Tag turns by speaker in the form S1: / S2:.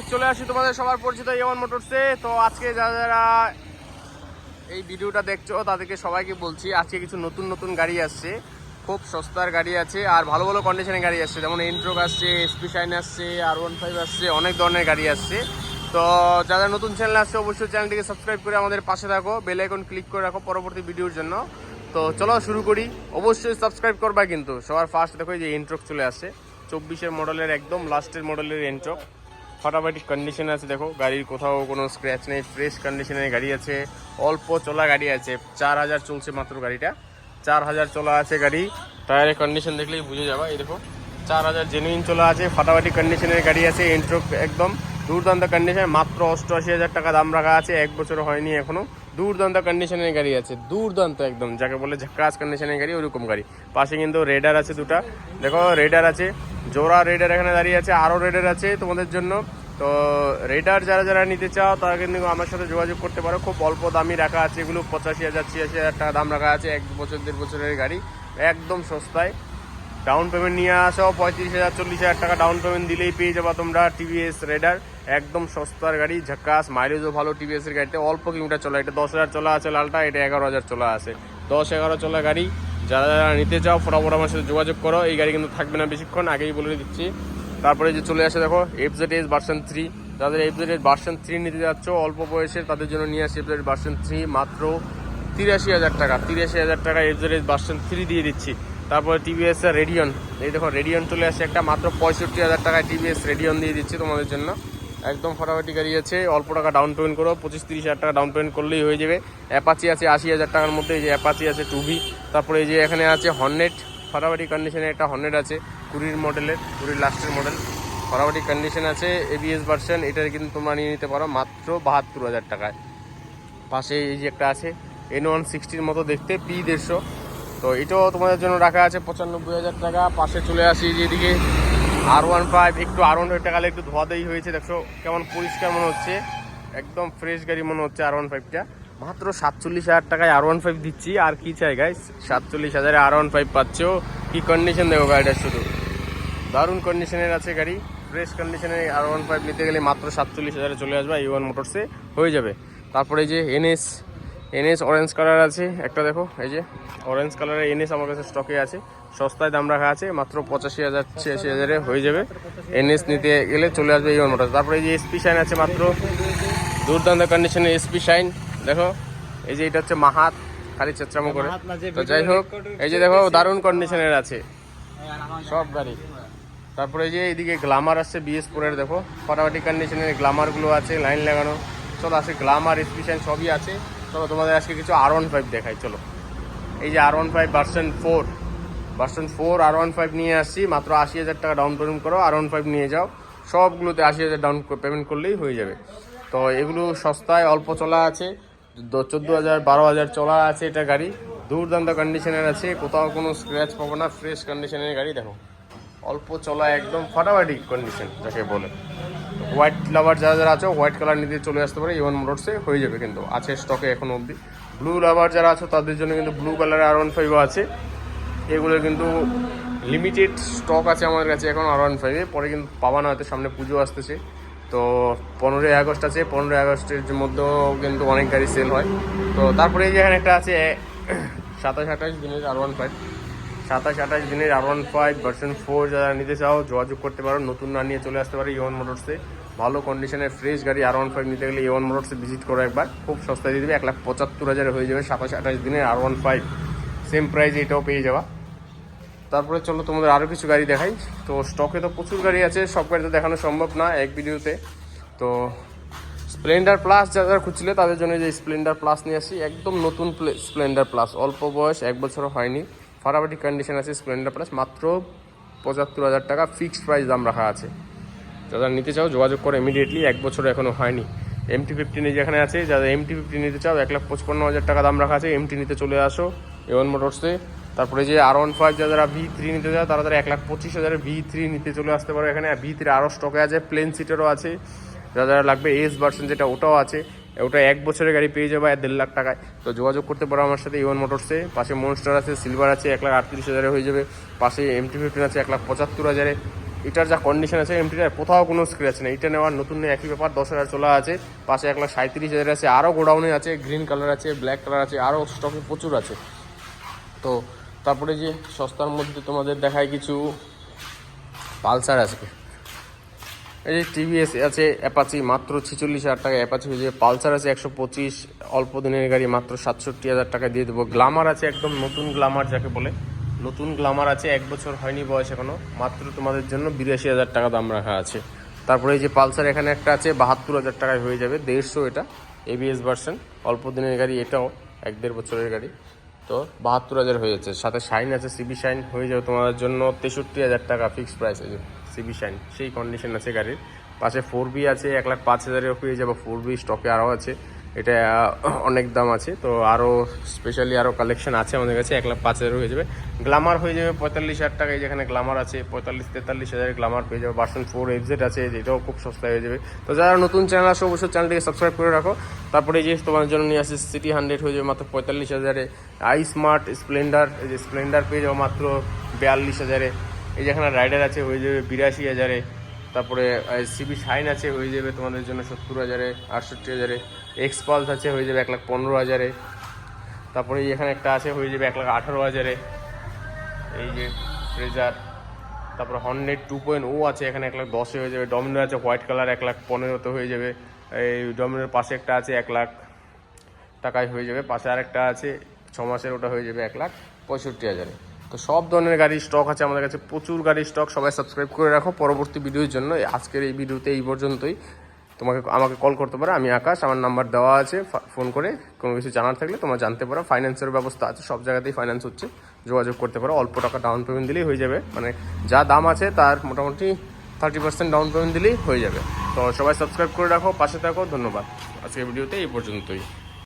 S1: Guys, চলে আসি তোমাদের সবার পরিচিত এ1 মোটরসে। তো আজকে যারা এই ভিডিওটা দেখছো তাদেরকে সবাইকে বলছি, আজকে কিছু নতুন নতুন গাড়ি আসছে, খুব সস্তার গাড়ি আছে আর ভালো ভালো কন্ডিশনের গাড়ি আসছে। যেমন এন্ট্রোক আসছে, এসপি শাইন আসছে, R15 আসছে, অনেক ধরনের গাড়ি আসছে। তো যারা নতুন চ্যানেল আসছে অবশ্যই চ্যানেলটিকে সাবস্ক্রাইব করে আমাদের পাশে থাকো, বেল আইকন ক্লিক করে রাখো পরবর্তী ভিডিওর জন্য। তো চলো শুরু করি। অবশ্যই সাবস্ক্রাইব করবা কিন্তু। সবার ফার্স্ট দেখো যে এন্ট্রোক চলে আসছে, 24-এর মডেলের একদম লাস্টের মডেলের এন্ট্রোক। ফাটাফাটি কন্ডিশন আছে, দেখো গাড়ির কোথাও কোনো স্ক্র্যাচ নেই, ফ্রেশ কন্ডিশনের গাড়ি আছে, অল্প চলা গাড়ি আছে। 4000 চলছে মাত্র গাড়িটা, 4000 চলা আছে গাড়ি। টায়ারের কন্ডিশন দেখলেই বুঝে যাবা। এই দেখো 4000 জেনুইন চলা আছে, ফাটাফাটি কন্ডিশনের গাড়ি আছে। এন্ট্রোক একদম দুর্দান্ত কন্ডিশন, মাত্র 88,000 টাকা দাম রাখা আছে, 1 বছর হয়নি এখনো। দুর্দান্ত কন্ডিশনের গাড়ি আছে, দুর্দান্ত একদম, যাকে বলে ঝাক্কাস কন্ডিশনের গাড়ি, ওরকম গাড়ি। পাশে কিন্তু রেডার আছে দুটা, দেখো রেডার আছে, জোড়া রেডার এখানে দাঁড়িয়ে আছে, আরও রেডার আছে তোমাদের জন্য। তো রেডার যারা যারা নিতে চাও তারা কিন্তু আমার সাথে যোগাযোগ করতে পারো। খুব অল্প দামি রাখা আছে এগুলো, 85,000 86,000 টাকা দাম রাখা আছে। 1 বছর 1.5 বছরের গাড়ি, একদম সস্তায়। ডাউন পেমেন্ট নিয়ে আসো, 35,000 40,000 টাকা ডাউন পেমেন্ট দিলেই পেয়ে যাবা তোমরা টিভিএস রেডার। একদম সস্তার গাড়ি, ঝাক্কাস, মাইলেজও ভালো টিভিএস এর গাড়িতে। অল্প কিলোমিটার চলা, এটা 10,000 চলা আছে লালটা, এটা 11,000 চলা আছে। 10-11 চলা গাড়ি, যারা যারা নিতে চাও ফটাফট আমার সাথে যোগাযোগ করো। এই গাড়ি কিন্তু থাকবে না বেশিক্ষণ, আগেই বলে দিচ্ছি। তারপরে যে চলে আসে দেখো FZS ভার্সন 3, যাদের FZS ভার্সন 3 নিতে যাচ্ছ অল্প বয়সের, তাদের জন্য নিয়ে আসি FZS ভার্সন 3, মাত্র 83,000 টাকা। 83,000 টাকা FZS ভার্সন 3 দিয়ে দিচ্ছি। তারপরে টিভিএস রেডিয়ন, এই দেখো রেডিয়ন চলে আসে একটা, মাত্র 65,000 টাকায় টিভিএস রেডিয়ন দিয়ে দিচ্ছি তোমাদের জন্য। একদম ফটাফটি গাড়ি আছে, অল্প টাকা ডাউন পেমেন্ট করো, 25-30,000 টাকা ডাউন পেমেন্ট করলেই হয়ে যাবে। অ্যাপাচি আছে 80,000 টাকার মধ্যে, এই যে অ্যাপাচি আছে 2B। তারপরে এই যে এখানে আছে হর্নেট, ফাটাফাটি কন্ডিশনে একটা হর্নেট আছে, 20 মডেলের, 20 লাস্টের মডেল, ফাটাফাটি কন্ডিশন আছে। ABS ভার্সন, এটার কিন্তু তোমরা নিয়ে নিতে পারো মাত্র 72,000 টাকায়। পাশে এই যে একটা আছে N160-র মতো দেখতে, P150, তো এটাও তোমাদের জন্য রাখা আছে 95,000 টাকা। পাশে চলে আসি যেদিকে R15, একটু R15 টাকালে একটু ধোয়াধুয়ি হয়েছে, দেখো কেমন পরিষ্কার মনে হচ্ছে, একদম ফ্রেশ গাড়ি মনে হচ্ছে। R15টা মাত্র 47,000 টাকায় R15 দিচ্ছি। আর কি চাই গাইস, 47,000-এ R15 পাচ্ছ। কি কন্ডিশন দেখো গাড়িটা, শুধু দারুণ কন্ডিশনের আছে গাড়ি, ফ্রেশ কন্ডিশনে। R15 নিতে গেলে মাত্র 47,000-এ চলে আসবে, এ1 মোটরসে হয়ে যাবে। তারপরে এই যে এনএস অরেঞ্জ কালার আছে একটা, দেখো এই যে অরেঞ্জ কালারের এনএস আমার কাছে স্টকে আছে, সস্তায় দাম রাখা আছে, মাত্র 85,000 86,000-এ হয়ে যাবে। এনএস নিতে গেলে চলে আসবে এ1 মোটরস। তারপরে এই যে এসপি শাইন আছে, মাত্র দুর্দান্ত কন্ডিশনে এসপি শাইন, দেখো এই যে এটা হচ্ছে মাহাত, খালি চেঁচড়ামো করে। তো যাই হোক, এই যে দেখো দারুণ কন্ডিশনের আছে সব গাড়ি। তারপরে এই যে এইদিকে গ্লামার আসছে BS4 এর, দেখো ফাটাফাটি কন্ডিশনের গ্লামারগুলো আছে, লাইন লাগানো। চলো আসে, গ্লামার এসপি শাইন সবই আছে। চলো তোমাদের আজকে কিছু R15 দেখাই, চলো। এই যে R15 ভার্সন 4 R15 নিয়ে আসছি, মাত্র 80,000 টাকা ডাউন পেমেন্ট করো, R15 নিয়ে যাও। সবগুলোতে 80,000 ডাউন পেমেন্ট করলেই হয়ে যাবে। তো এগুলো সস্তায়, অল্প চলা আছে, 14,000 12,000 চলা আছে। এটা গাড়ি দুর্দান্ত কন্ডিশনের আছে, কোথাও কোনো স্ক্র্যাচ পাবো না, ফ্রেশ কন্ডিশনের গাড়ি। দেখো অল্প চলা, একদম ফাটাফাটি কন্ডিশন যাকে বলে। হোয়াইট লাভার যারা যারা আছে, হোয়াইট কালার নিতে চলে আসতে পারে, এ1 মোটরসে হয়ে যাবে, কিন্তু আছে স্টকে এখনো অবধি। ব্লু লাভার যারা আছে তাদের জন্য কিন্তু ব্লু কালারের R15 আছে, এগুলোর কিন্তু লিমিটেড স্টক আছে আমাদের কাছে এখন R15-এ, পরে কিন্তু পাবা না, হয়তো সামনে পুজো আসতেছে। তো 15ই আগস্ট আছে, 15ই আগস্টের মধ্যেও কিন্তু অনেক গাড়ি সেল হয়। তো তারপরে এই যে এখানে একটা আছে 27-28 দিনের R15, 27-28 দিনের R15 ভার্সন 4 যারা নিতে চাও যোগাযোগ করতে পারো। নতুন না নিয়ে চলে আসতে পারো এ1 মোটরসে, ভালো কন্ডিশনের ফ্রেশ গাড়ি R15 নিতে গেলে এ1 মোটরসে ভিজিট করো একবার, খুব সস্তায় দিয়ে দেবে। 1,75,000 হয়ে যাবে 27-28 দিনের R15, সেম প্রাইস এটাও পেয়ে যাওয়া। তারপরে চলো তোমাদের আরও কিছু গাড়ি দেখাই। তো স্টকে তো প্রচুর গাড়ি আছে, সব গাড়ি তো দেখানো সম্ভব না এক ভিডিওতে। তো স্প্লেন্ডার প্লাস যারা খুঁজছিলে তাদের জন্য যে স্প্লেন্ডার প্লাস নিয়ে আসি, একদম নতুন স্প্লেন্ডার প্লাস, অল্প বয়স, 1 বছরও হয়নি, ফাটাফাটি কন্ডিশন আছে স্প্লেন্ডার প্লাস, মাত্র 75,000 টাকা ফিক্সড প্রাইস দাম রাখা আছে। যারা নিতে চাও যোগাযোগ করো ইমিডিয়েটলি, 1 বছর এখনও হয়নি। MT-15 যেখানে আছে, যারা MT-15 নিতে চাও 1,55,000 টাকা দাম রাখা আছে, MT নিতে চলে আসো এ1 মোটরসে। তারপরে যে R15 যারা V3 নিতে চাও তারা 1,25,000 V3 নিতে চলে আসতে পারো এখানে। V3 আরও স্টকে আছে, প্লেন সিটেরও আছে, যারা লাগবে এস ভার্সন যেটা, ওটাও আছে। ওটা 1 বছরের গাড়ি পেয়ে যাবে 1.5 লাখ টাকায়। তো যোগাযোগ করতে পারো আমার সাথে এ1 মোটরসে। পাশে মনস্টার আছে, সিলভার আছে, 1,38,000-এ হয়ে যাবে। পাশে MT-15 আছে 1,75,000-এ। এটার যা কন্ডিশন আছে এমটিটার কোথাও কোনো স্ক্র্যাচ নেই। এটা নেওয়ার নতুন নেই, একই ব্যাপার। 10,000 চলা আছে, পাশে 1,37,000 আছে, আরও গোডাউনে আছে, গ্রিন কালার আছে, ব্ল্যাক কালার আছে, আরও স্টকে প্রচুর আছে। তো তারপরে যে সস্তার মধ্যে তোমাদের দেখায় কিছু পালসার আছে, এই যে টিভিএস আছে, অ্যাপাচি মাত্র 46,000 টাকা অ্যাপাচি হয়ে যাবে। পালসার আছে 125, অল্প দিনের গাড়ি মাত্র 67,000 টাকা দিয়ে দেবো। গ্লামার আছে একদম নতুন গ্লামার যাকে বলে, নতুন গ্লামার আছে, 1 বছর হয়নি বয়স এখনও, মাত্র তোমাদের জন্য 82,000 টাকা দাম রাখা আছে। তারপরে এই যে পালসার এখানে একটা আছে 72,000 টাকায় হয়ে যাবে, 150 এটা এবিএস ভার্সন, অল্প দিনের গাড়ি, এটাও 1-1.5 বছরের গাড়ি। তো 72,000 হয়ে যাচ্ছে। সাথে শাইন আছে, সিবি শাইন হয়ে যাবে তোমাদের জন্য 63,000 টাকা ফিক্সড প্রাইস আছে সিবি শাইন, সেই কন্ডিশন আছে গাড়ির। পাশে 4B আছে 1,05,000 হয়ে যাবে, 4B স্টকে আরও আছে, এটা অনেক দাম আছে। তো আরও স্পেশালি আরও কালেকশন আছে আমাদের কাছে, 1,05,000 হয়ে যাবে। গ্লামার হয়ে যাবে 45,000 টাকায়, যেখানে গ্লামার আছে 45-43,000 গ্লামার পেয়ে যাবে। ভার্সন 4 FZ আছে, এটাও খুব সস্তায় হয়ে যাবে। তো যারা নতুন চ্যানেল আসে অবশ্যই চ্যানেলটিকে সাবস্ক্রাইব করে রাখো। তারপরে এই যে তোমার জন্য নিয়ে আসছে সিটি 100 হয়ে যাবে মাত্র 45,000। আই স্মার্ট স্প্লেন্ডার, এই যে স্প্লেন্ডার পেয়ে যাবো মাত্র 42,000। এই যেখানে রাইডার আছে হয়ে যাবে 82,000। তারপরে সিবি শাইন আছে হয়ে যাবে তোমাদের জন্য 70,000, 68,000। এক্সপালস আছে হয়ে যাবে 1,15,000। তারপরে এখানে একটা আছে হয়ে যাবে 1,18,000। এই যে ফ্রেজার, তারপরে হর্নেট 2.0 আছে এখানে 1,10,000 হয়ে যাবে। ডমিনো আছে হোয়াইট কালার 1,15,000 হয়ে যাবে। এই ডমিনোর পাশে একটা আছে 1,00,000 টাকায় হয়ে যাবে। পাশে আরেকটা আছে 6 মাসের, ওটা হয়ে যাবে 1,65,000। তো সব ধরনের গাড়ির স্টক আছে আমাদের কাছে, প্রচুর গাড়ির স্টক। সবাই সাবস্ক্রাইব করে রাখো পরবর্তী ভিডিওর জন্য। আজকের এই ভিডিওতে এই পর্যন্তই। আমাকে কল করতে পারো, আমি আকাশ, আমার নাম্বার দেওয়া আছে, ফোন করে কোনো কিছু জানার থাকলে তোমরা জানতে পারো। ফাইন্যান্সের ব্যবস্থা আছে, সব জায়গাতেই ফাইন্যান্স হচ্ছে, যোগাযোগ করতে পারো। অল্প টাকা ডাউন পেমেন্ট দিলেই হয়ে যাবে, মানে যা দাম আছে তার মোটামুটি 30% ডাউন পেমেন্ট দিলেই হয়ে যাবে। তো সবাই সাবস্ক্রাইব করে রাখো, পাশে থাকো, ধন্যবাদ। আজকের ভিডিওতে এই পর্যন্তই।